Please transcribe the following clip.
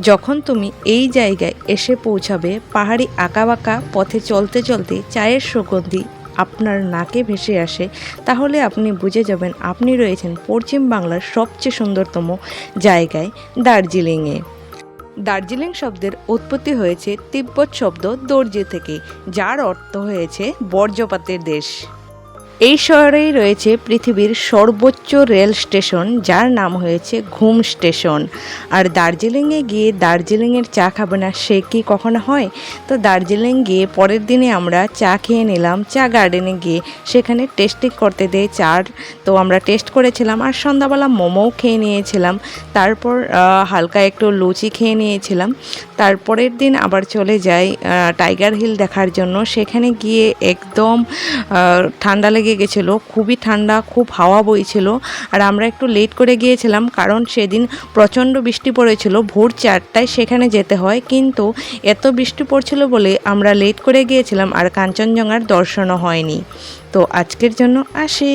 যখন তুমি এই জায়গায় এসে পৌঁছাবে, পাহাড়ি আঁকাবাঁকা পথে চলতে চলতে চায়ের সুগন্ধি আপনার নাকে ভেসে আসে, তাহলে আপনি বুঝে যাবেন আপনি রয়েছেন পশ্চিম বাংলার সবচেয়ে সুন্দরতম জায়গায়, দার্জিলিংয়ে। দার্জিলিং শব্দের উৎপত্তি হয়েছে তিব্বত শব্দ দর্জি থেকে, যার অর্থ হয়েছে বর্জ্যপাতের দেশ। এই শহরেই রয়েছে পৃথিবীর সর্বোচ্চ রেল স্টেশন, যার নাম হয়েছে ঘুম স্টেশন। আর দার্জিলিংয়ে গিয়ে দার্জিলিংয়ের চা খাবে না, সে কি কখনো হয়? তো দার্জিলিং গিয়ে পরের দিনে আমরা চা খেয়ে নিলাম চা গার্ডেনে গিয়ে, সেখানে টেস্টিং করতে দেয় চার, তো আমরা টেস্ট করেছিলাম। আর সন্ধ্যাবেলা মোমোও খেয়ে নিয়েছিলাম, তারপর হালকা একটু লুচি খেয়ে নিয়েছিলাম। তারপরের দিন আবার চলে যাই টাইগার হিল দেখার জন্য। সেখানে গিয়ে একদম ঠান্ডা লেগে গেছিলো, খুবই ঠান্ডা, খুব হাওয়া বইছিল। আর আমরা একটু লেট করে গিয়েছিলাম, কারণ সেদিন প্রচণ্ড বৃষ্টি পড়েছিল, ভোর 4টায় সেখানে যেতে হয়, কিন্তু এত বৃষ্টি পড়ছিল বলে আমরা লেট করে গিয়েছিলাম আর কাঞ্চনজঙ্ঘার দর্শনও হয়নি। তো আজকের জন্য আসি।